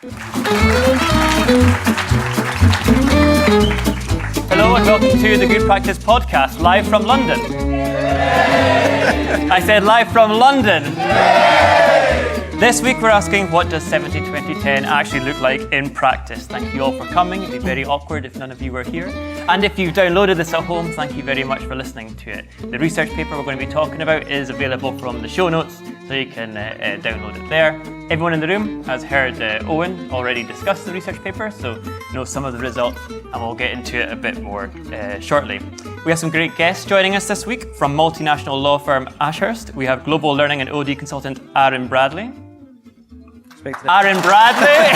Hello and welcome to the GoodPractice Podcast, live from London. I said live from London. This week we're asking, what does 70-20-10 actually look like in practice? Thank you all for coming. It'd be very awkward if none of you were here. And if you've downloaded this at home, thank you very much for listening to it. The research paper we're going to be talking about is available from the show notes, so you can download it there. Everyone in the room has heard Owen already discuss the research paper, so know some of the results, and we'll get into it a bit more shortly. We have some great guests joining us this week. From multinational law firm Ashurt, we have global learning and OD consultant Aaron Bradley. Aaron Bradley!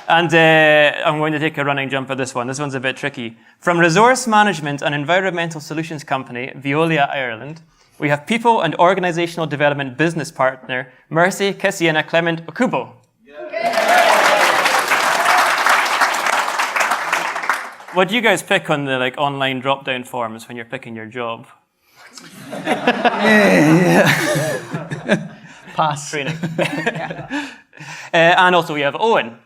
And I'm going to take a running jump at this one. This one's a bit tricky. From resource management and environmental solutions company Veolia Ireland, we have people and organizational development business partner Mercy Kesiena Clement-Okooboh. What do you guys pick on the online drop-down forms when you're picking your job? Pass. Training. And also we have Owen,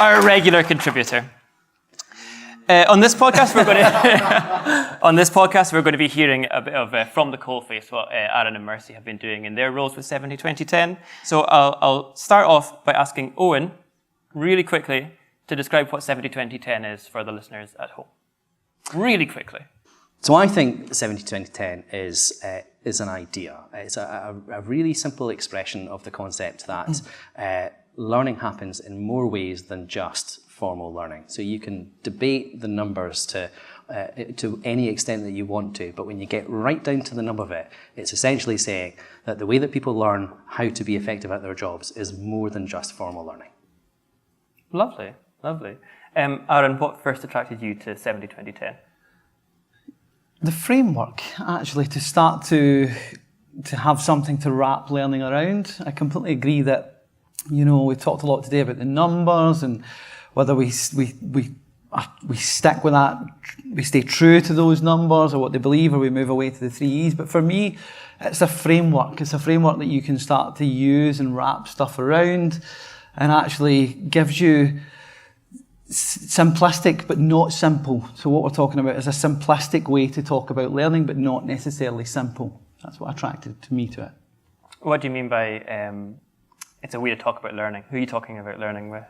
our regular contributor. On this podcast, we're going to be hearing a bit of from the coalface what Aaron and Mercy have been doing in their roles with 70-20-10. So I'll start off by asking Owen, really quickly, to describe what 70-20-10 is for the listeners at home. Really quickly. So I think 70-20-10 is an idea. It's a really simple expression of the concept that learning happens in more ways than just formal learning. So you can debate the numbers to any extent that you want to, but when you get right down to the nub of it, it's essentially saying that the way that people learn how to be effective at their jobs is more than just formal learning. Lovely, lovely. Aaron, what first attracted you to 70-20-10? The framework, actually, to start to have something to wrap learning around. I completely agree that, we talked a lot today about the numbers and whether we stick with that, we stay true to those numbers or what they believe, or we move away to the 3 E's. But for me, it's a framework. It's a framework that you can start to use and wrap stuff around, and actually gives you simplistic but not simple. So what we're talking about is a simplistic way to talk about learning, but not necessarily simple. That's what attracted me to it. What do you mean by it's a way to talk about learning? Who are you talking about learning with?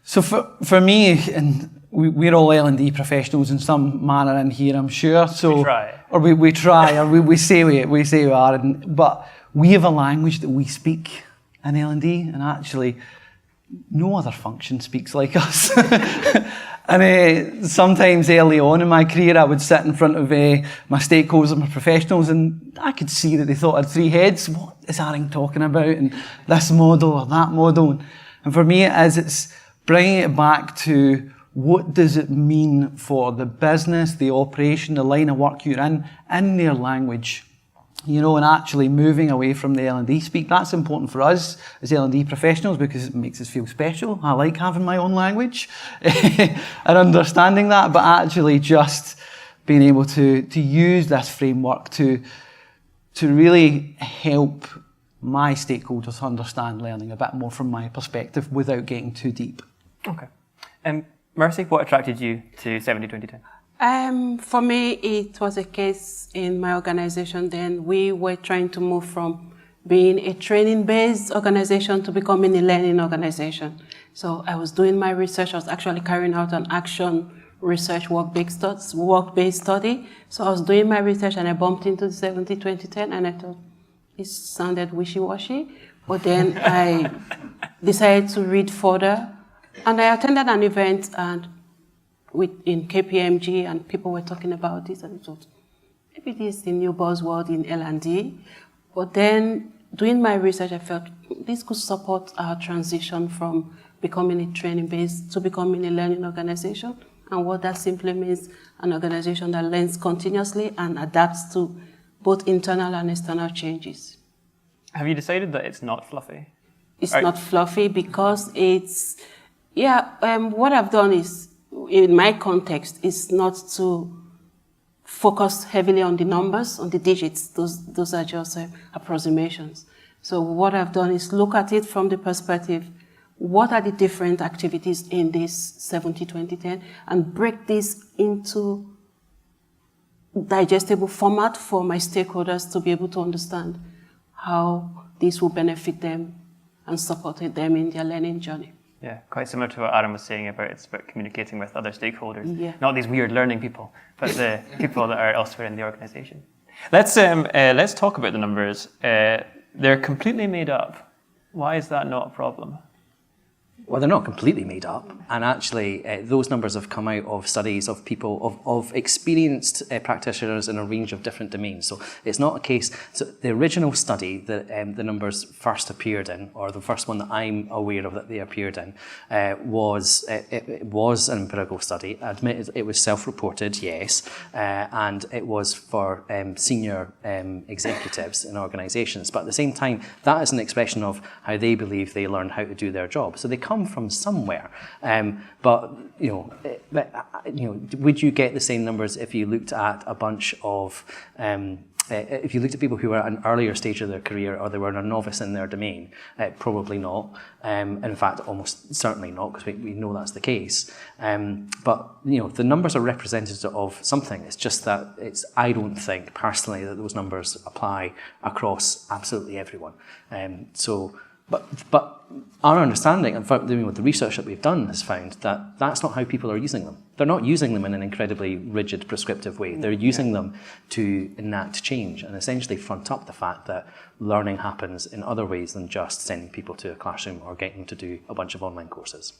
So for me, and we're all L&D professionals in some manner in here, I'm sure. So we try. Or we try, or we say we are, but we have a language that we speak in L&D, and actually no other function speaks like us. And sometimes early on in my career, I would sit in front of my stakeholders and my professionals, and I could see that they thought I had 3 heads. What is Aaron talking about? And this model or that model? And for me, it's bringing it back to what does it mean for the business, the operation, the line of work you're in their language. And actually moving away from the L&D speak. That's important for us as L&D professionals because it makes us feel special. I like having my own language and understanding that, but actually just being able to use this framework to really help my stakeholders understand learning a bit more from my perspective without getting too deep. Okay. Mercy, what attracted you to 70-20-10? For me, it was a case in my organization then. We were trying to move from being a training-based organization to becoming a learning organization. So I was doing my research. I was actually carrying out an action research work-based study. So I was doing my research and I bumped into the 70-20-10 and I thought it sounded wishy-washy. But then I decided to read further and I attended an event in KPMG, and people were talking about this, and I thought, maybe this is the new buzzword in L&D. But then, doing my research, I felt this could support our transition from becoming a training-based to becoming a learning organization, and what that simply means, an organization that learns continuously and adapts to both internal and external changes. Have you decided that it's not fluffy? It's not fluffy because it's, what I've done is, in my context, is not to focus heavily on the numbers, on the digits. Those are just approximations. So what I've done is look at it from the perspective, what are the different activities in this 70-20-10, and break this into digestible format for my stakeholders to be able to understand how this will benefit them and support them in their learning journey. Yeah, quite similar to what Adam was saying about it's about communicating with other stakeholders. Yeah. Not these weird learning people, but the people that are elsewhere in the organisation. Let's talk about the numbers. They're completely made up. Why is that not a problem? Well, they're not completely made up, and actually those numbers have come out of studies of people, of experienced practitioners in a range of different domains. So it's not a case, so the original study that the numbers first appeared in, or the first one that I'm aware of that they appeared in, was an empirical study. I admit it was self-reported, yes, and it was for senior executives in organisations, but at the same time, that is an expression of how they believe they learn how to do their job. So they come from somewhere, but would you get the same numbers if you looked at a bunch of if you looked at people who were at an earlier stage of their career, or they were a novice in their domain? Probably not. In fact, almost certainly not, because we know that's the case. But the numbers are representative of something. It's just that I don't think personally that those numbers apply across absolutely everyone. But our understanding, and with the research that we've done, has found that that's not how people are using them. They're not using them in an incredibly rigid, prescriptive way. They're using them to enact change and essentially front up the fact that learning happens in other ways than just sending people to a classroom or getting them to do a bunch of online courses.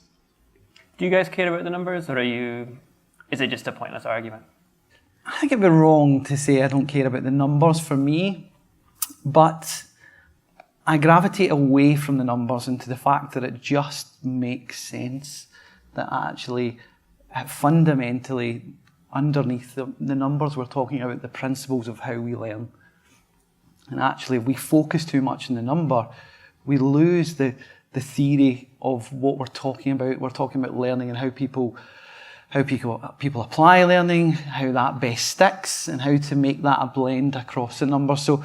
Do you guys care about the numbers, or is it just a pointless argument? I think it'd be wrong to say I don't care about the numbers for me, but I gravitate away from the numbers into the fact that it just makes sense that actually fundamentally underneath the numbers we're talking about the principles of how we learn. And actually if we focus too much on the number, we lose the theory of what we're talking about. We're talking about learning and how people apply learning, how that best sticks, and how to make that a blend across the numbers. So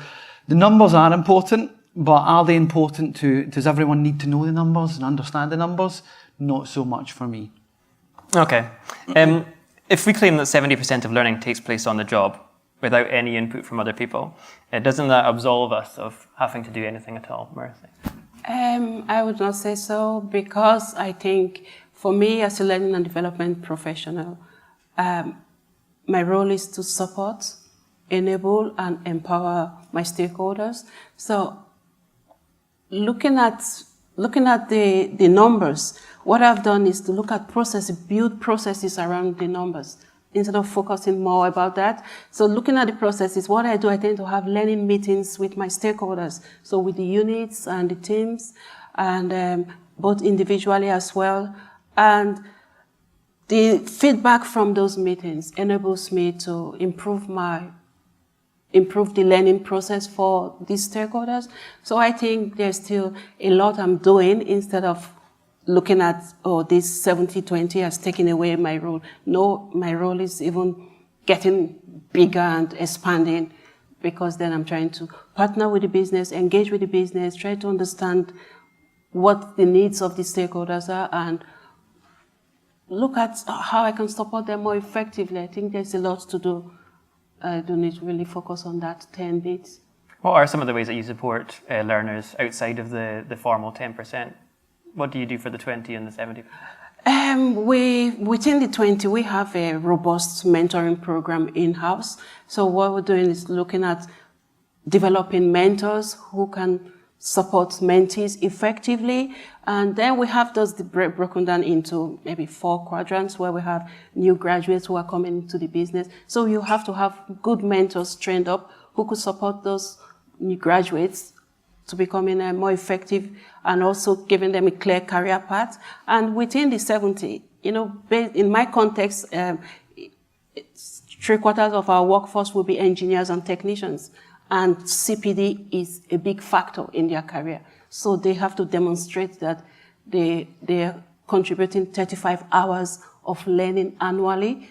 the numbers are important. But are they important does everyone need to know the numbers and understand the numbers? Not so much for me. Okay. If we claim that 70% of learning takes place on the job without any input from other people, doesn't that absolve us of having to do anything at all, Martha? I would not say so, because I think for me as a learning and development professional, my role is to support, enable, and empower my stakeholders. So looking at the numbers, what I've done is to look at processes, build processes around the numbers instead of focusing more about that. So looking at the processes, what I do, I tend to have learning meetings with my stakeholders. So with the units and the teams, and both individually as well. And the feedback from those meetings enables me to improve the learning process for these stakeholders. So I think there's still a lot I'm doing instead of looking at, this 70-20 has taken away my role. No, my role is even getting bigger and expanding, because then I'm trying to partner with the business, engage with the business, try to understand what the needs of the stakeholders are, and look at how I can support them more effectively. I think there's a lot to do. I don't need to really focus on that 10 bits. What are some of the ways that you support learners outside of the formal 10%? What do you do for the 20 and the 70? Within the 20, we have a robust mentoring program in-house. So what we're doing is looking at developing mentors who can support mentees effectively. And then we have those broken down into maybe 4 quadrants, where we have new graduates who are coming into the business. So you have to have good mentors trained up who could support those new graduates to becoming more effective, and also giving them a clear career path. And within the 70, in my context, 3/4 of our workforce will be engineers and technicians. And CPD is a big factor in their career. So they have to demonstrate that they're contributing 35 hours of learning annually,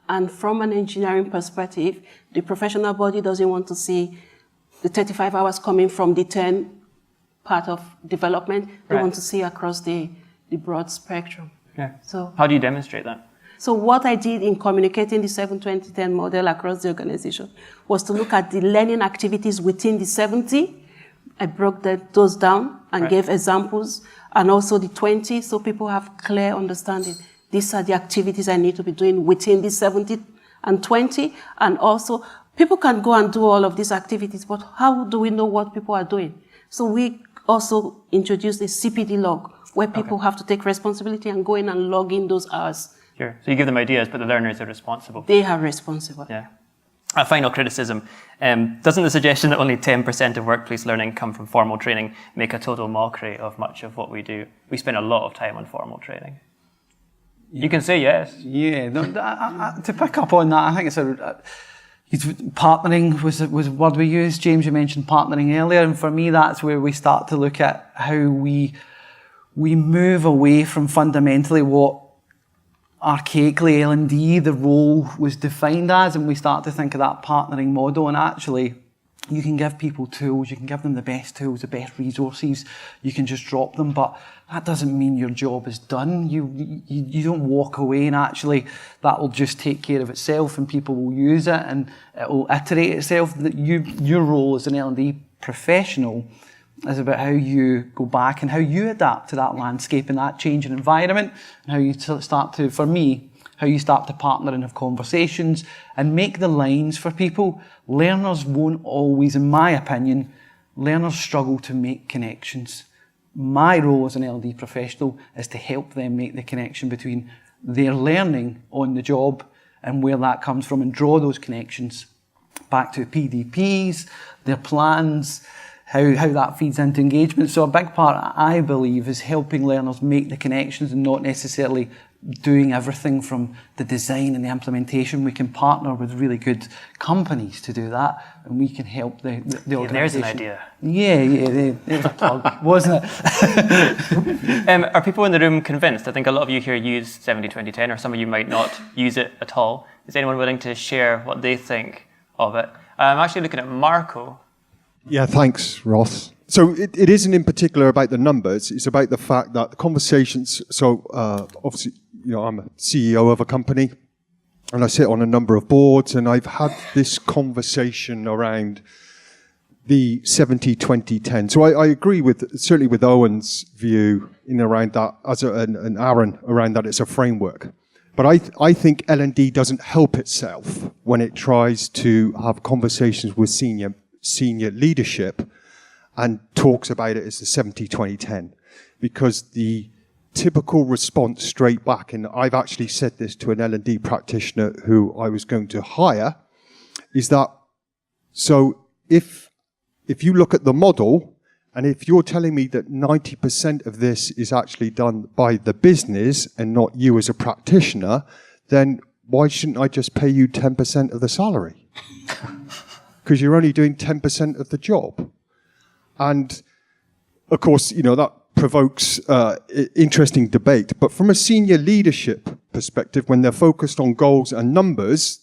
And from an engineering perspective, the professional body doesn't want to see the 35 hours coming from the 10 part of development. They want to see across the broad spectrum. Yeah. So how do you demonstrate that? So what I did in communicating the 7-20-10 model across the organization was to look at the learning activities within the 70. I broke those down and gave examples, and also the 20, so people have clear understanding. These are the activities I need to be doing within the 70 and 20. And also, people can go and do all of these activities, but how do we know what people are doing? So we also introduced a CPD log, where people have to take responsibility and go in and log in those hours. Sure. So you give them ideas, but the learners are responsible. They are responsible. Yeah. A final criticism. Doesn't the suggestion that only 10% of workplace learning come from formal training make a total mockery of much of what we do? We spend a lot of time on formal training. You can say yes. Yeah. No, to pick up on that, I think it's partnering was a word we used. James, you mentioned partnering earlier, and for me, that's where we start to look at how we move away from fundamentally what archaically L&D, the role was defined as, and we start to think of that partnering model. And actually, you can give people tools, you can give them the best tools, the best resources, you can just drop them, but that doesn't mean your job is done. You don't walk away and actually that will just take care of itself and people will use it and it will iterate itself. Your role as an L&D professional is about how you go back and how you adapt to that landscape and that changing environment, and how you start to, for me, how you start to partner and have conversations and make the lines for people. Learners won't always, in my opinion, learners struggle to make connections. My role as an L&D professional is to help them make the connection between their learning on the job and where that comes from, and draw those connections back to PDPs, their plans, how that feeds into engagement. So a big part, I believe, is helping learners make the connections and not necessarily doing everything from the design and the implementation. We can partner with really good companies to do that, and we can help the organisation. There's an idea. Yeah, there's a plug, wasn't it? Are people in the room convinced? I think a lot of you here use 70-20-10, or some of you might not use it at all. Is anyone willing to share what they think of it? I'm actually looking at Marco. Yeah, thanks, Ross. So it isn't in particular about the numbers. It's about the fact that the conversations. So obviously, I'm a CEO of a company, and I sit on a number of boards, and I've had this conversation around the 70-20-10. So I agree certainly with Owen's view in around that, and Aaron around that. It's a framework, but I think L&D doesn't help itself when it tries to have conversations with senior leadership and talks about it as the 70-20-10, because the typical response straight back, and I've actually said this to an L&D practitioner who I was going to hire, is that, so if you look at the model, and if you're telling me that 90% of this is actually done by the business and not you as a practitioner, then why shouldn't I just pay you 10% of the salary? Because you're only doing 10% of the job. And of course, that provokes interesting debate. But from a senior leadership perspective, when they're focused on goals and numbers,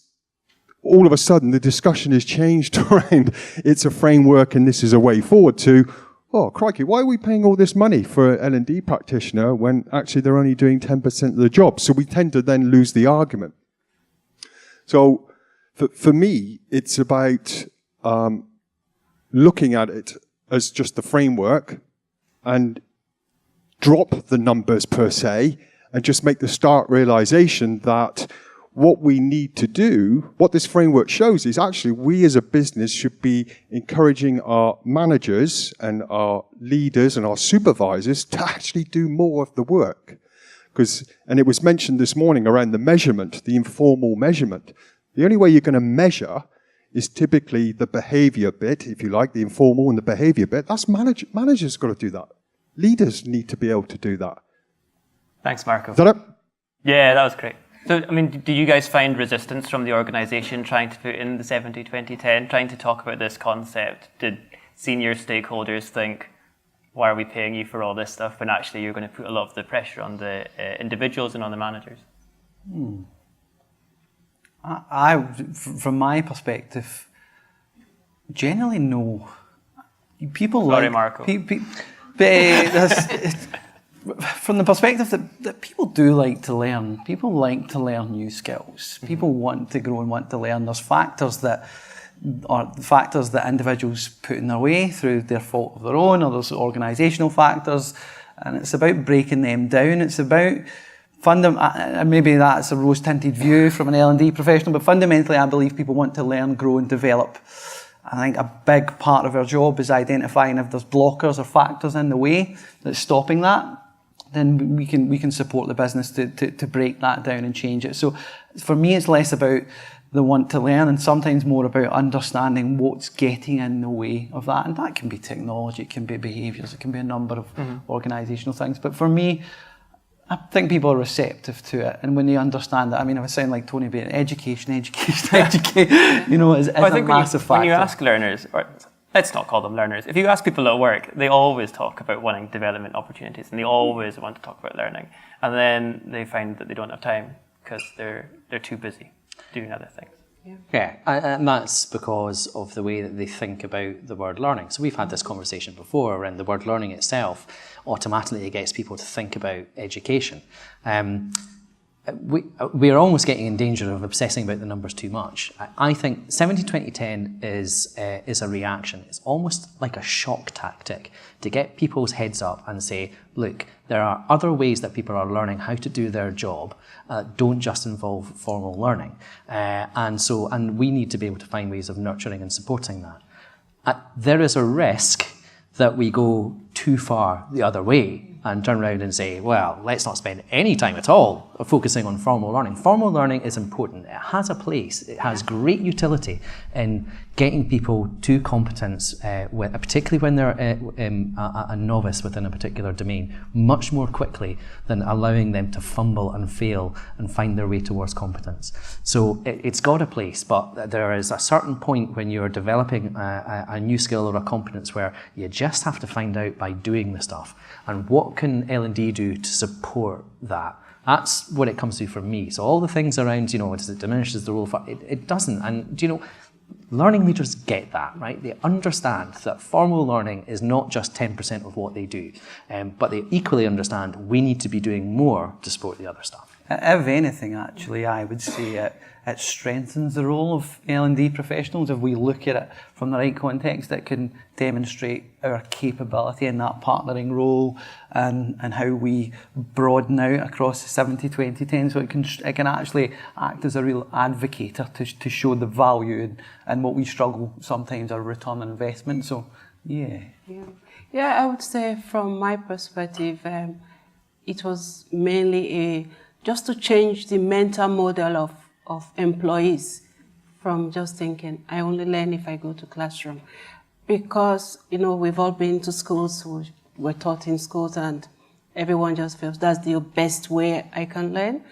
all of a sudden the discussion is changed around it's a framework and this is a way forward to, oh, crikey, why are we paying all this money for an L&D practitioner when actually they're only doing 10% of the job? So we tend to then lose the argument. So for me, it's about looking at it as just the framework and drop the numbers per se and just make the stark realization that what we need to do, what this framework shows is actually we as a business should be encouraging our managers and our leaders and our supervisors to actually do more of the work. And it was mentioned this morning around the measurement, the informal measurement. The only way you're going to measure is typically the behavior bit, if you like, the informal and the behavior bit. That's managers got to do that. Leaders need to be able to do that. Thanks, Marco. Is that it? Yeah, that was great. So, do you guys find resistance from the organisation trying to put in the 70-20-10, trying to talk about this concept? Did senior stakeholders think, why are we paying you for all this stuff, when actually you're going to put a lot of the pressure on the individuals and on the managers? From my perspective, generally no. People Sorry, like Marco. From the perspective that people do like to learn. People like to learn new skills. People want to grow and want to learn. There's factors that individuals put in their way through their fault of their own, or there's organisational factors, and it's about breaking them down. It's about maybe that's a rose-tinted view from an L&D professional, but fundamentally I believe people want to learn, grow and develop. I think a big part of our job is identifying if there's blockers or factors in the way that's stopping that, then we can support the business to break that down and change it. So for me, it's less about the want to learn and sometimes more about understanding what's getting in the way of that. And that can be technology, it can be behaviours, it can be a number of organisational things. But for me, I think people are receptive to it, and when they understand that, I mean, if I sound like Tony, but education, is a massive factor. When you ask learners, or let's not call them learners, if you ask people at work, they always talk about wanting development opportunities, and they always want to talk about learning, and then they find that they don't have time because they're too busy doing other things. Yeah, and that's because of the way that they think about the word learning. So we've had this conversation before around the word learning itself. Automatically, it gets people to think about education. We are almost getting in danger of obsessing about the numbers too much. I think 70-20-10 is a reaction. It's almost like a shock tactic to get people's heads up and say, look, there are other ways that people are learning how to do their job. Don't just involve formal learning. And we need to be able to find ways of nurturing and supporting that. There is a risk that we go too far the other way and turn around and say, well, let's not spend any time at all focusing on formal learning. Formal learning is important. It has a place. It has great utility in getting people to competence, particularly when they're a novice within a particular domain, much more quickly than allowing them to fumble and fail and find their way towards competence. So it's got a place, but there is a certain point when you're developing a new skill or a competence where you just have to find out by doing the stuff. And what can L&D do to support that? That's what it comes to for me. So all the things around, does it diminishes the role of it doesn't. And, learning leaders get that, right? They understand that formal learning is not just 10% of what they do, but they equally understand we need to be doing more to support the other stuff. If anything, actually, I would say it strengthens the role of L&D professionals. If we look at it from the right context, it can demonstrate our capability in that partnering role and how we broaden out across the 70-20-10. So it can actually act as a real advocator to show the value and what we struggle sometimes our return on investment. So, yeah. Yeah, I would say from my perspective, it was mainly just to change the mental model of employees from just thinking, I only learn if I go to classroom. Because, we've all been to schools, we're taught in schools, and everyone just feels that's the best way I can learn.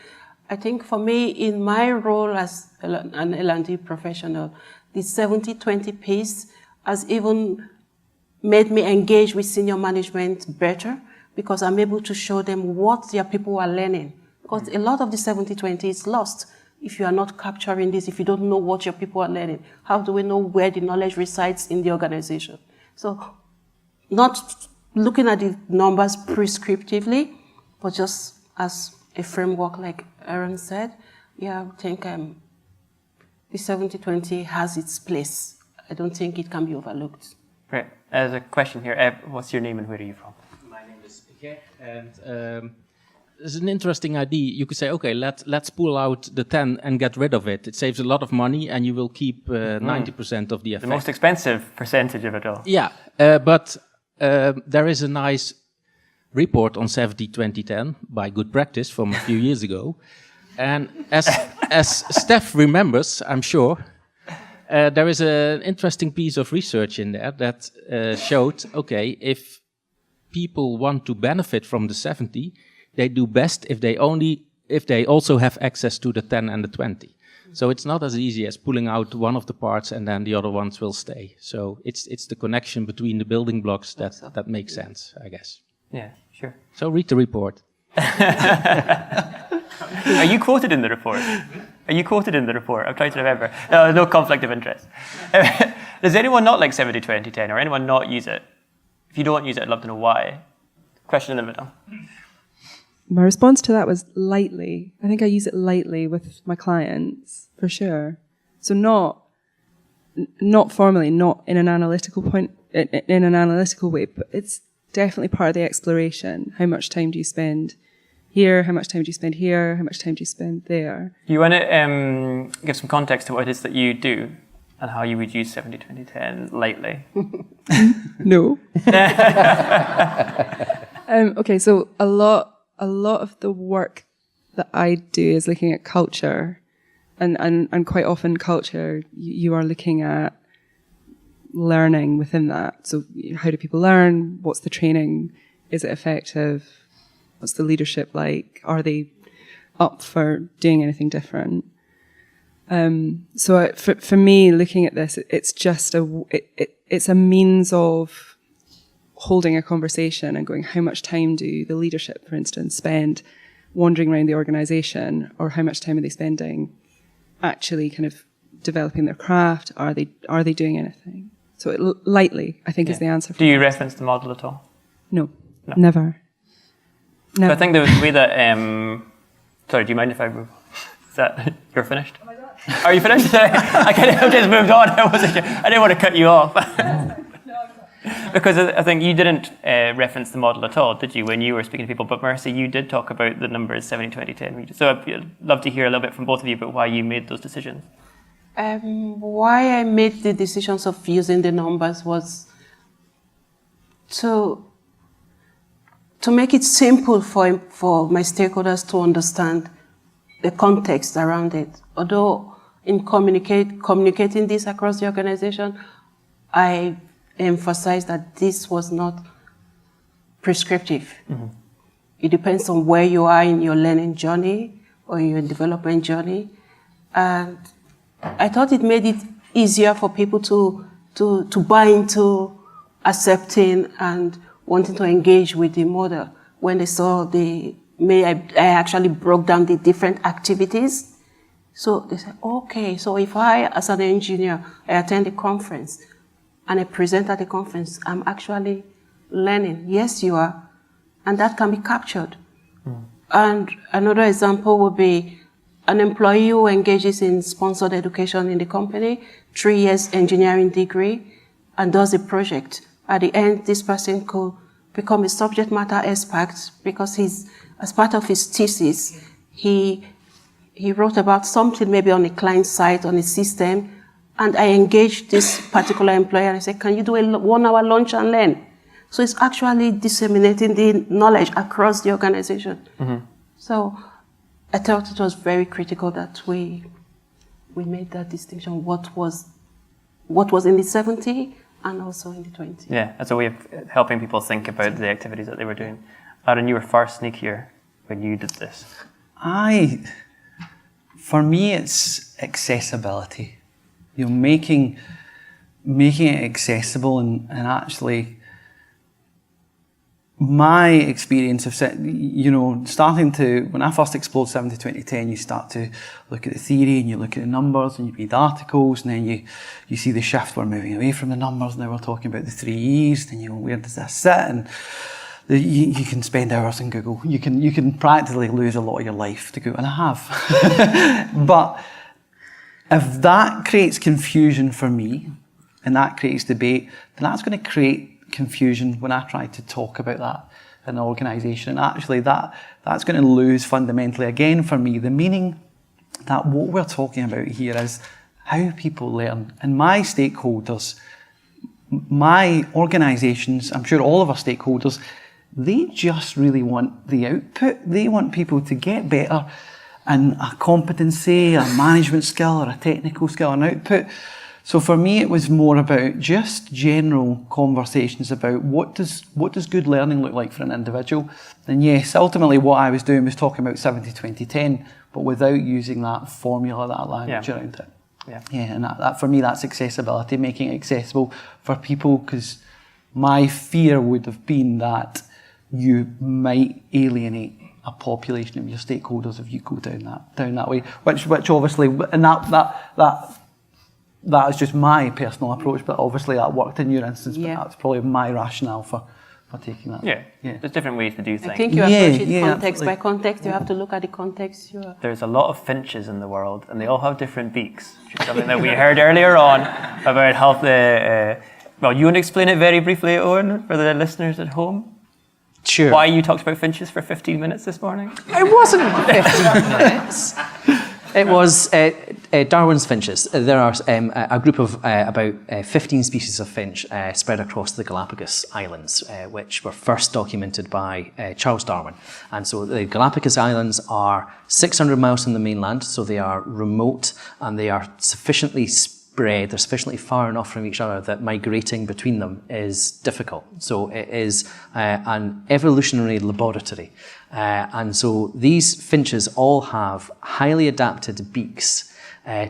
I think for me, in my role as an L&D professional, the 70-20 piece has even made me engage with senior management better, because I'm able to show them what their people are learning. Because a lot of the 70-20 is lost. If you are not capturing this, if you don't know what your people are learning, how do we know where the knowledge resides in the organization? So not looking at the numbers prescriptively, but just as a framework, like Aaron said, I think the 70-20 has its place. I don't think it can be overlooked. Great. There's a question here. What's your name and where are you from? My name is Ike, and it's an interesting idea. You could say, okay, let's pull out the 10 and get rid of it. It saves a lot of money, and you will keep 90% of the effect. The most expensive percentage of it all. Yeah, but there is a nice report on 70-20-10 by GoodPractice from a few years ago. And as Steph remembers, I'm sure, there is an interesting piece of research in there that showed, okay, if people want to benefit from the 70, they do best if they also have access to the 10 and the 20. So it's not as easy as pulling out one of the parts and then the other ones will stay. So it's the connection between the building blocks that makes sense, I guess. Yeah, sure. So read the report. Are you quoted in the report? Are you quoted in the report? I'm trying to remember. No conflict of interest. Does anyone not like 70-20-10 or anyone not use it? If you don't use it, I'd love to know why. Question in the middle. My response to that was lightly. I think I use it lightly with my clients, for sure. So not formally, not in an analytical way, but it's definitely part of the exploration. How much time do you spend here? How much time do you spend here? How much time do you spend there? Do you want to give some context to what it is that you do and how you would use 70-20-10 lightly? No. Okay, so a lot of the work that I do is looking at culture, and quite often culture, you are looking at learning within that. So how do people learn? What's the training? Is it effective? What's the leadership like? Are they up for doing anything different? So for me, looking at this, it's just it's a means of holding a conversation and going, how much time do the leadership, for instance, spend wandering around the organisation, or how much time are they spending actually kind of developing their craft? Are they doing anything? So lightly, I think, is the answer. Do you reference the model at all? No. Never. So I think the way that sorry, do you mind if I move? Is that you're finished? Oh my God. Are you finished? I kind of just moved on. I didn't want to cut you off. Because I think you didn't reference the model at all, did you, when you were speaking to people? But Mercy, you did talk about the numbers 70-20-10. So I'd love to hear a little bit from both of you about why you made those decisions. Why I made the decisions of using the numbers was to make it simple for my stakeholders to understand the context around it. Although in communicating this across the organization, I emphasize that this was not prescriptive. Mm-hmm. It depends on where you are in your learning journey or in your development journey. And I thought it made it easier for people to buy into accepting and wanting to engage with the model. When they saw I actually broke down the different activities. So they said, okay, so if I, as an engineer, I attend a conference, and I present at the conference, I'm actually learning. Yes, you are. And that can be captured. Mm. And another example would be an employee who engages in sponsored education in the company, 3 years engineering degree, and does a project. At the end, this person could become a subject matter expert because as part of his thesis, he wrote about something maybe on a client site, on a system, and I engaged this particular employer and I said, can you do a 1-hour lunch and learn? So it's actually disseminating the knowledge across the organization. Mm-hmm. So I thought it was very critical that we made that distinction, what was in the 70 and also in the 20. Yeah, as a way of helping people think about the activities that they were doing. Aaron, you were far sneakier when you did this. For me, it's accessibility. You know, making it accessible and actually my experience of, starting to, when I first explored 70-20-10, you start to look at the theory and you look at the numbers and you read articles, and then you see the shift, we're moving away from the numbers, now we're talking about the 3 E's, then you go, where does this sit? And you can spend hours in Google. You can practically lose a lot of your life to Google, and I have. But if that creates confusion for me, and that creates debate, then that's going to create confusion when I try to talk about that in an organisation. And actually that's going to lose fundamentally, again for me, the meaning that what we're talking about here is how people learn. And my stakeholders, my organisations, I'm sure all of our stakeholders, they just really want the output. They want people to get better in a competency, a management skill, or a technical skill and output. So for me, it was more about just general conversations about what does good learning look like for an individual. And yes, ultimately what I was doing was talking about 70-20-10, but without using that formula, that language around it. Yeah, and that for me, that's accessibility, making it accessible for people, because my fear would have been that you might alienate a population of your stakeholders if you go down that way. Which obviously, and that is just my personal approach, but obviously that worked in your instance. But that's probably my rationale for taking that. Yeah. There's different ways to do things. I think you approach it context absolutely. by context. You have to look at the context. There's a lot of finches in the world, and they all have different beaks, which is something that we heard earlier on about how well, you want to explain it very briefly, Owen, for the listeners at home? Sure. Why you talked about finches for 15 minutes this morning? It wasn't 15 minutes. It was Darwin's finches. There are a group of about 15 species of finch spread across the Galapagos Islands, which were first documented by Charles Darwin. And so the Galapagos Islands are 600 miles from the mainland, so they are remote and they are sufficiently spread, they're sufficiently far enough from each other that migrating between them is difficult. So it is an evolutionary laboratory. And so these finches all have highly adapted beaks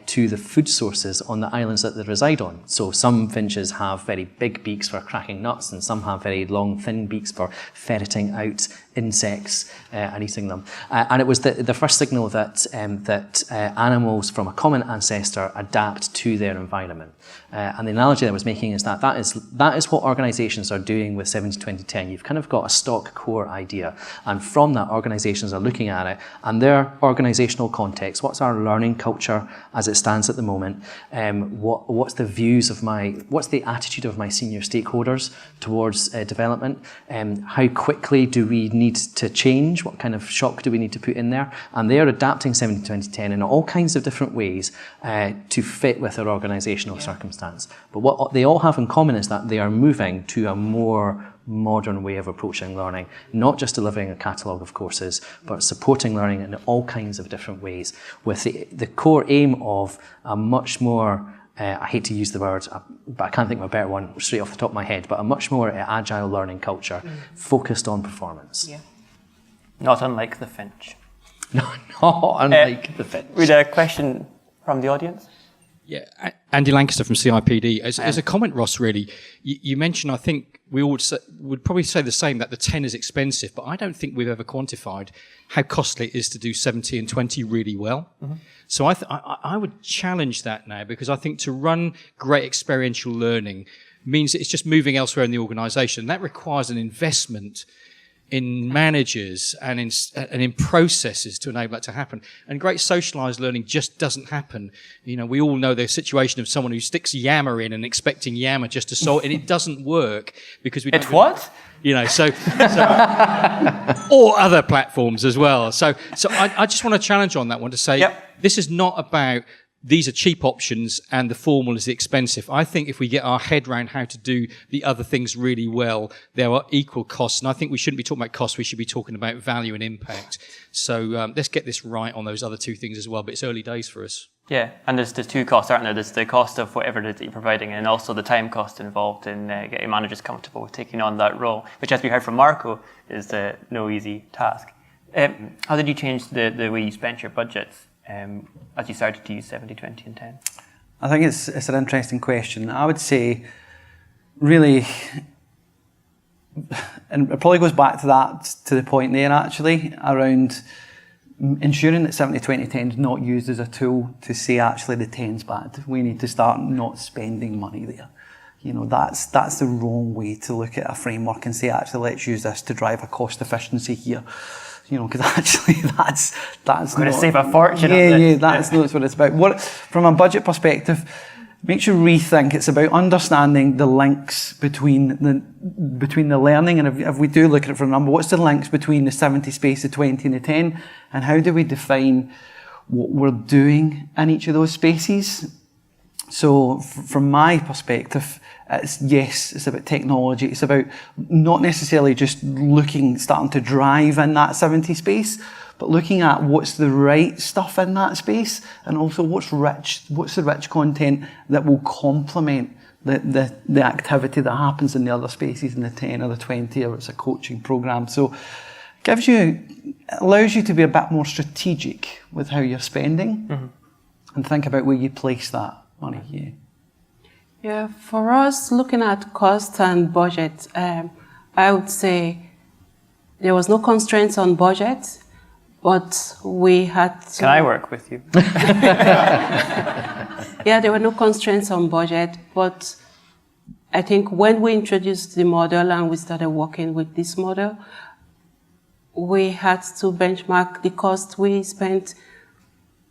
to the food sources on the islands that they reside on. So some finches have very big beaks for cracking nuts, and some have very long, thin beaks for ferreting out insects and eating them. And it was the first signal that animals from a common ancestor adapt to their environment. And the analogy that I was making is that is what organisations are doing with 70-20-10. You've kind of got a stock core idea, and from that, organisations are looking at it and their organisational context. What's our learning culture as it stands at the moment? What's the views of what's the attitude of my senior stakeholders towards development? How quickly do we need to change? What kind of shock do we need to put in there? And they are adapting 70-20-10 in all kinds of different ways to fit with their organisational circumstance. But what they all have in common is that they are moving to a more modern way of approaching learning, not just delivering a catalogue of courses, but supporting learning in all kinds of different ways, with the core aim of a much more, I hate to use the word, but I can't think of a better one straight off the top of my head, but a much more agile learning culture focused on performance. Yeah. Not unlike the finch. Not unlike the finch. We had a question from the audience. Yeah, Andy Lancaster from CIPD. As a comment, Ross, really, you mentioned, I think we all would probably say the same, that the 10 is expensive, but I don't think we've ever quantified how costly it is to do 70 and 20 really well. Mm-hmm. So I would challenge that now, because I think to run great experiential learning means that it's just moving elsewhere in the organisation. That requires an investment in managers and in processes to enable that to happen. And great socialised learning just doesn't happen. You know, we all know the situation of someone who sticks Yammer in and expecting Yammer just to solve, and it doesn't work because we don't. It's what? You know, so or other platforms as well. So I just want to challenge on that one to say, This is not about these are cheap options and the formal is expensive. I think if we get our head around how to do the other things really well, there are equal costs. And I think we shouldn't be talking about costs, we should be talking about value and impact. So let's get this right on those other two things as well. But it's early days for us. Yeah, and there's two costs, aren't there? There's the cost of whatever it is that you're providing, and also the time cost involved in getting managers comfortable with taking on that role, which, as we heard from Marco, is no easy task. How did you change the way you spent your budgets as you started to use 70, 20 and 10? I think it's an interesting question. I would say, really, and it probably goes back to the point there actually, around ensuring that 70, 20, 10 is not used as a tool to say actually the 10's bad. We need to start not spending money there. You know, that's the wrong way to look at a framework and say actually let's use this to drive a cost efficiency here. You know, because actually that's going to save a fortune. That's not what it's about. From a budget perspective, makes you rethink. It's about understanding the links between the learning, and if we do look at it from a number, what's the links between the 70 space, the 20 and the 10, and how do we define what we're doing in each of those spaces? So from my perspective, it's about technology. It's about not necessarily just starting to drive in that 70 space, but looking at what's the right stuff in that space, and also what's the rich content that will complement the activity that happens in the other spaces in the 10 or the 20, or it's a coaching program. So allows you to be a bit more strategic with how you're spending, and think about where you place that money. Yeah, for us, looking at cost and budget, I would say there was no constraints on budget, but we had to... Can I work with you? Yeah, there were no constraints on budget, but I think when we introduced the model and we started working with this model, we had to benchmark the cost we spent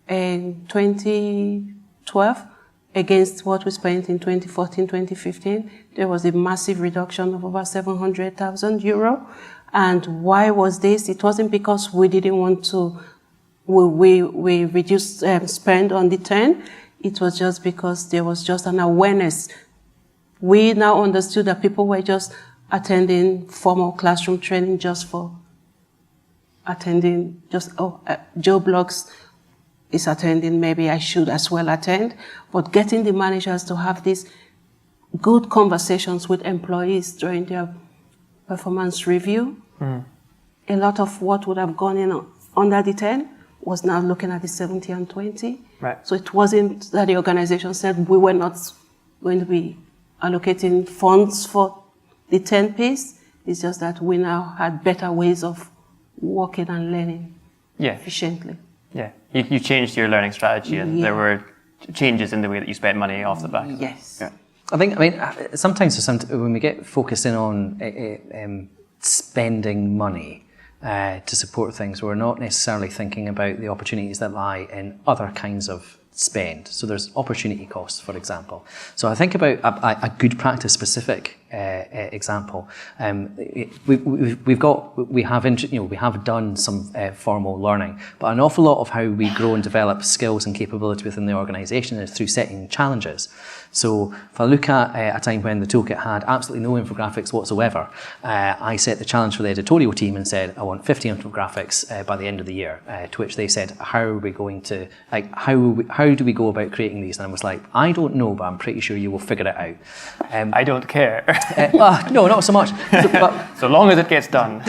in 2012 against what we spent in 2014, 2015. There was a massive reduction of over 700,000 euro. And why was this? It wasn't because we didn't want to, we reduced spend on the 10. It was just because there was just an awareness. We now understood that people were just attending formal classroom training just for attending, Joe Bloggs is attending, maybe I should as well attend. But getting the managers to have these good conversations with employees during their performance review, a lot of what would have gone in under the 10 was now looking at the 70 and 20. Right. So it wasn't that the organization said we were not going to be allocating funds for the 10 piece. It's just that we now had better ways of working and learning efficiently. Yeah, you changed your learning strategy, and there were changes in the way that you spent money off the back. Yes. Yeah. I mean, sometimes when we get focused in on spending money to support things, we're not necessarily thinking about the opportunities that lie in other kinds of spend. So there's opportunity costs, for example. So I think about a good practice specific example. We have done some formal learning, but an awful lot of how we grow and develop skills and capability within the organisation is through setting challenges. So if I look at a time when the toolkit had absolutely no infographics whatsoever, I set the challenge for the editorial team and said, I want 50 infographics by the end of the year, to which they said, how are we going to, how do we go about creating these? And I was like, I don't know, but I'm pretty sure you will figure it out. I don't care. No, not so much. So long as it gets done.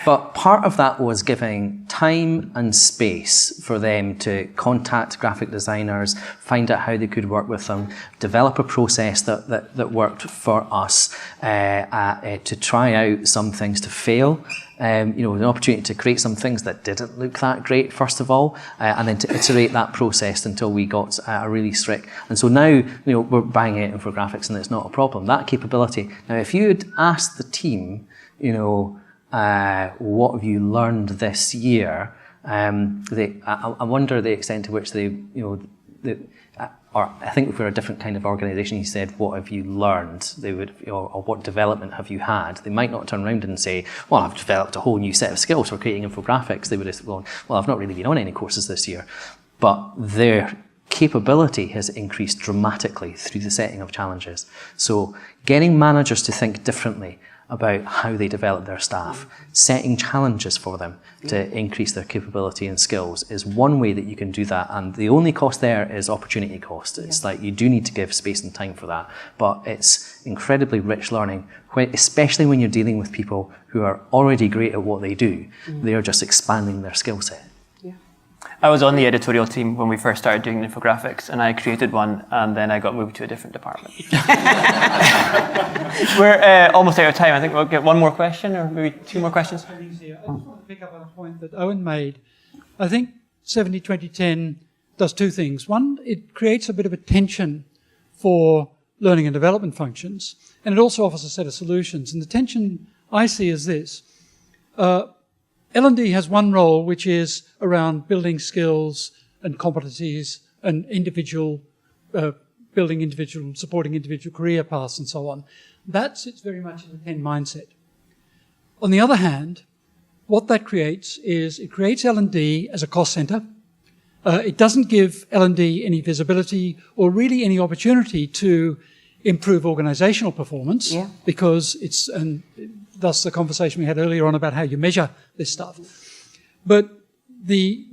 But part of that was giving time and space for them to contact graphic designers, find out how they could work with them, develop a process that worked for us, to try out some things, to fail. An opportunity to create some things that didn't look that great, first of all, and then to iterate that process until we got a really strict. And so now, we're banging it infographics and it's not a problem. That capability. Now, if you had asked the team, what have you learned this year? I wonder the extent to which or I think if we're a different kind of organisation, you said, what have you learned? They would, or what development have you had? They might not turn around and say, well, I've developed a whole new set of skills for creating infographics. They would have gone, well, I've not really been on any courses this year. But their capability has increased dramatically through the setting of challenges. So getting managers to think differently about how they develop their staff, setting challenges for them to increase their capability and skills is one way that you can do that. And the only cost there is opportunity cost. It's like you do need to give space and time for that. But it's incredibly rich learning, especially when you're dealing with people who are already great at what they do. They are just expanding their skill set. I was on the editorial team when we first started doing infographics, and I created one, and then I got moved to a different department. We're almost out of time. I think we'll get one more question, or maybe two more questions. I just want to pick up on a point that Owen made. I think 70-20-10 does two things. One, it creates a bit of a tension for learning and development functions, and it also offers a set of solutions. And the tension I see is this. L&D has one role, which is around building skills and competencies and supporting individual career paths and so on. That sits very much in the 10 mindset. On the other hand, what that creates is it creates L&D as a cost center. It doesn't give L&D any visibility or really any opportunity to improve organizational performance because it's, and thus the conversation we had earlier on about how you measure this stuff. But the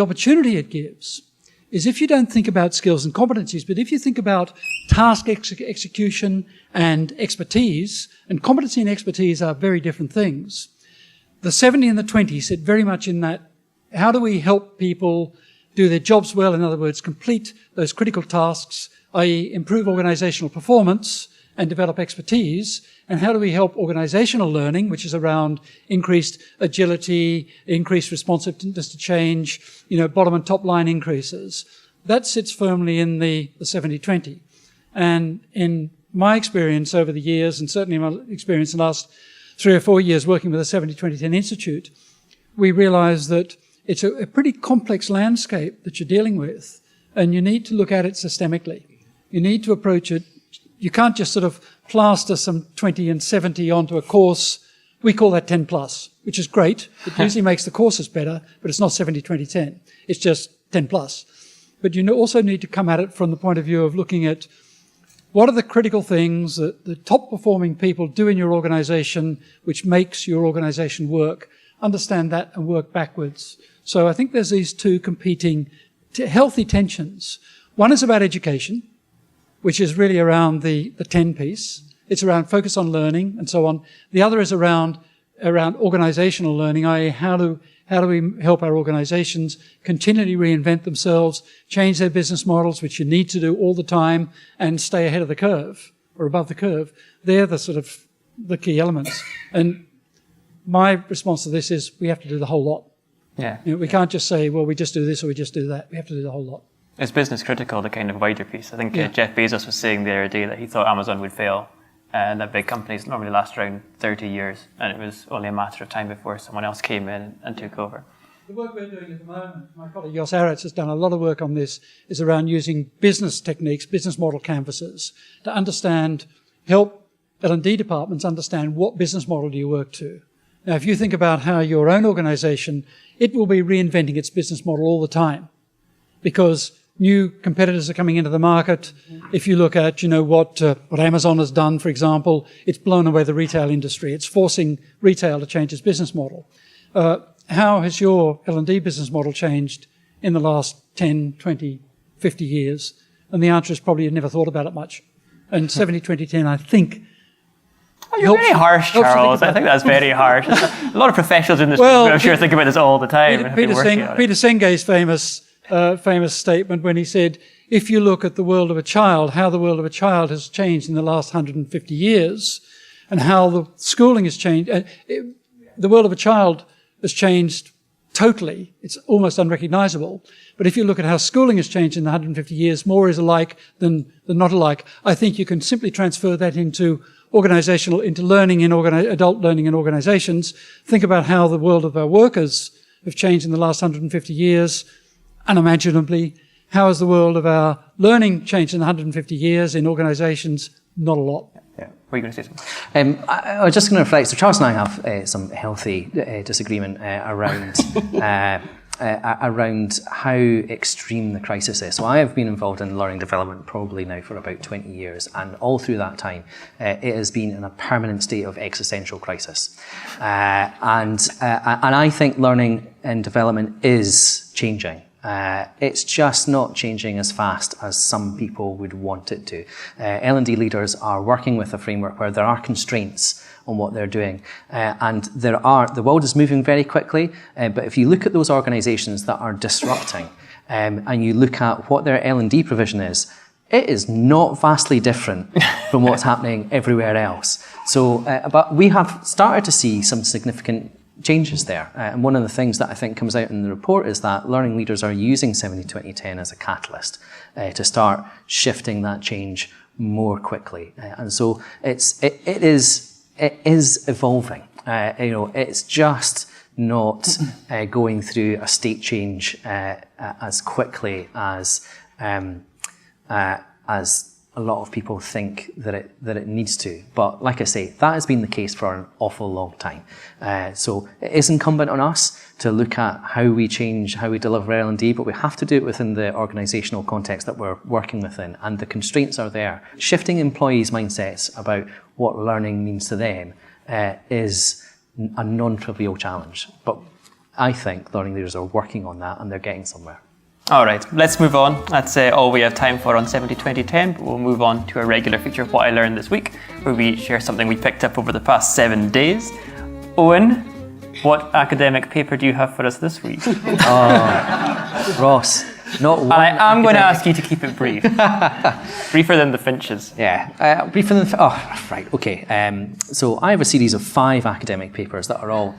opportunity it gives is if you don't think about skills and competencies, but if you think about task execution and expertise, and competency and expertise are very different things. The 70 and the 20 sit very much in that, how do we help people do their jobs well? In other words, complete those critical tasks, i.e. improve organizational performance and develop expertise. and how do we help organizational learning, which is around increased agility, increased responsiveness to change, bottom and top line increases. That sits firmly in the 70-20. And in my experience over the years, and certainly my experience in the last 3 or 4 years working with the 70-20-10 Institute, we realize that it's a pretty complex landscape that you're dealing with, and you need to look at it systemically. You need to approach it. You can't just sort of plaster some 20 and 70 onto a course. We call that 10 plus, which is great. It usually makes the courses better, but it's not 70-20-10. It's just 10 plus. But you also need to come at it from the point of view of looking at what are the critical things that the top performing people do in your organization which makes your organization work. Understand that and work backwards. So I think there's these two competing healthy tensions. One is about education, which is really around the 10 piece. It's around focus on learning and so on. The other is around organizational learning, i.e. how do we help our organizations continually reinvent themselves, change their business models, which you need to do all the time, and stay ahead of the curve or above the curve. They're the sort of the key elements. And my response to this is we have to do the whole lot. Yeah. We can't just say, well, we just do this or we just do that. We have to do the whole lot. It's business critical, the kind of wider piece. I think Jeff Bezos was saying the other day that he thought Amazon would fail, and that big companies normally last around 30 years, and it was only a matter of time before someone else came in and took over. The work we're doing at the moment, my colleague Jos Arets has done a lot of work on this, is around using business techniques, business model canvases, to help L&D departments understand what business model do you work to. Now, if you think about how your own organization, it will be reinventing its business model all the time because new competitors are coming into the market. If you look at, what Amazon has done, for example, it's blown away the retail industry. It's forcing retail to change its business model. How has your L&D business model changed in the last 10, 20, 50 years? And the answer is probably you've never thought about it much. And 70-20-10, I think... You're very harsh, Charles. I think that's very harsh. A lot of professionals in this room, I'm sure, think about this all the time. Peter Senge's famous statement when he said, if you look at the world of a child, how the world of a child has changed in the last 150 years, and how the schooling has changed, the world of a child has changed totally. It's almost unrecognizable. But if you look at how schooling has changed in the 150 years, more is alike than not alike. I think you can simply transfer that into learning in adult learning in organizations. Think about how the world of our workers have changed in the last 150 years, unimaginably. How has the world of our learning changed in 150 years in organizations? Not a lot. Yeah. What are you going to say something? I was just going to reflect. So Charles and I have some healthy disagreement around how extreme the crisis is. So I have been involved in learning development probably now for about 20 years, and all through that time it has been in a permanent state of existential crisis. And I think learning and development is changing. It's just not changing as fast as some people would want it to. L&D leaders are working with a framework where there are constraints on what they're doing. And the world is moving very quickly, but if you look at those organizations that are disrupting, and you look at what their L&D provision is, it is not vastly different from what's happening everywhere else. So, but we have started to see some significant changes there. And one of the things that I think comes out in the report is that learning leaders are using 70-20-10 as a catalyst to start shifting that change more quickly. And so it is evolving. It's just not going through a state change as quickly as a lot of people think that it needs to. But like I say, that has been the case for an awful long time. So it is incumbent on us to look at how we change, how we deliver L&D, but we have to do it within the organisational context that we're working within, and the constraints are there. Shifting employees' mindsets about what learning means to them is a non-trivial challenge. But I think learning leaders are working on that, and they're getting somewhere. All right, let's move on. That's all we have time for on 70-20-10, but we'll move on to our regular feature, What I Learned This Week, where we share something we picked up over the past 7 days. Owen, what academic paper do you have for us this week? Ross, Not one. And I am going to ask you to keep it brief. Briefer than the Finches. Yeah, briefer than. Oh, right, okay. So I have a series of 5 academic papers that are all.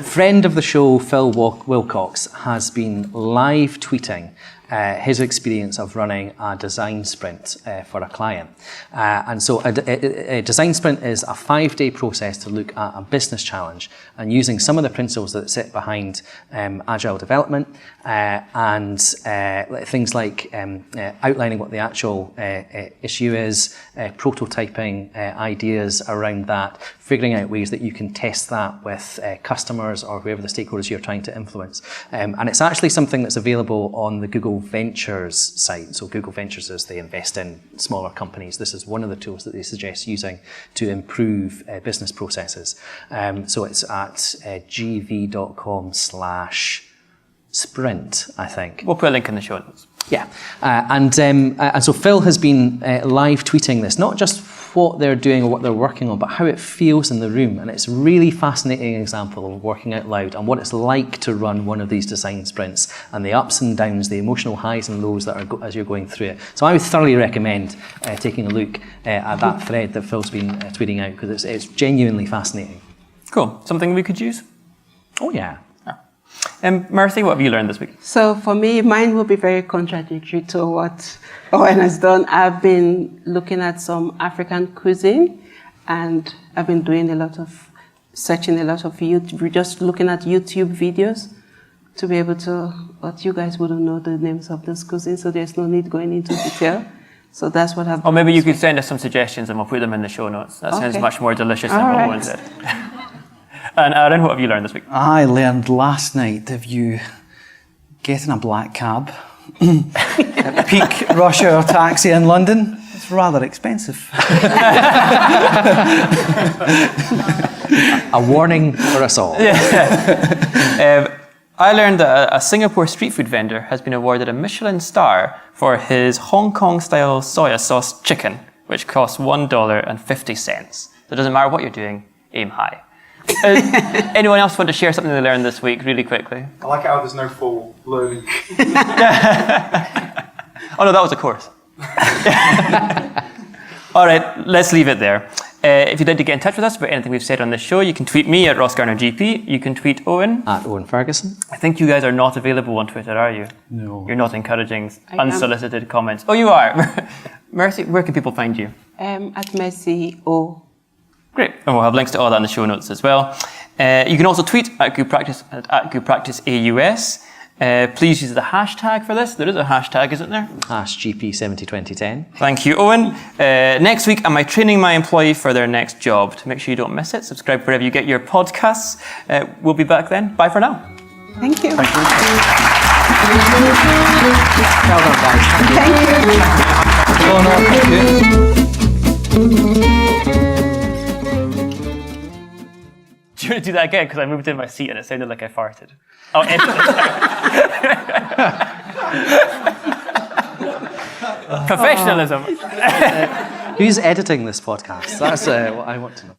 Friend of the show, Phil Wilcox, has been live tweeting his experience of running a design sprint for a client. And so a design sprint is a 5-day process to look at a business challenge and using some of the principles that sit behind agile development and things like outlining what the actual issue is, prototyping ideas around that, figuring out ways that you can test that with customers or whoever the stakeholders you're trying to influence. And it's actually something that's available on the Google Ventures site. So Google Ventures is they invest in smaller companies. This is one of the tools that they suggest using to improve business processes. So it's at gv.com/sprint, I think. We'll put a link in the show notes. Yeah, and so Phil has been live tweeting this, not just what they're doing or what they're working on, but how it feels in the room. And it's a really fascinating example of working out loud and what it's like to run one of these design sprints and the ups and downs, the emotional highs and lows that are as you're going through it. So I would thoroughly recommend taking a look at that thread that Phil's been tweeting out, because it's genuinely fascinating. Cool. Something we could use? Oh, yeah. Mercy, what have you learned this week? So for me, mine will be very contradictory to what Owen has done. I've been looking at some African cuisine, and I've been doing searching a lot of YouTube, just looking at YouTube videos to be able to, but you guys wouldn't know the names of this cuisine, so there's no need going into detail. So that's what I've. Or maybe you could send us some suggestions and we'll put them in the show notes. That sounds much more delicious than what Owen said. And Aaron, what have you learned this week? I learned last night if you get in a black cab at peak rush hour taxi in London, it's rather expensive. A warning for us all. I learned that a Singapore street food vendor has been awarded a Michelin star for his Hong Kong-style soya sauce chicken, which costs $1.50. So it doesn't matter what you're doing, aim high. Anyone else want to share something they learned this week really quickly? I like how there's no full learning. Oh no, that was a course. All right, let's leave it there. If you'd like to get in touch with us about anything we've said on this show, you can tweet me at RossGarnerGP. You can tweet Owen. At Owen Ferguson. I think you guys are not available on Twitter, are you? No. You're not encouraging unsolicited comments. Oh, you are. Mercy, where can people find you? At Mercy O. Great. And we'll have links to all that in the show notes as well. You can also tweet at GoodPractice at GoodPracticeAUS. Please use the hashtag for this. There is a hashtag, isn't there? #GP702010. Thank you, Owen. Next week, am I training my employee for their next job? To make sure you don't miss it, subscribe wherever you get your podcasts. We'll be back then. Bye for now. Thank you. Thank you. Well done, guys. Thank you. Do you want to do that again? Because I moved in my seat and it sounded like I farted. Oh, edit it. Professionalism. Who's editing this podcast? That's what I want to know.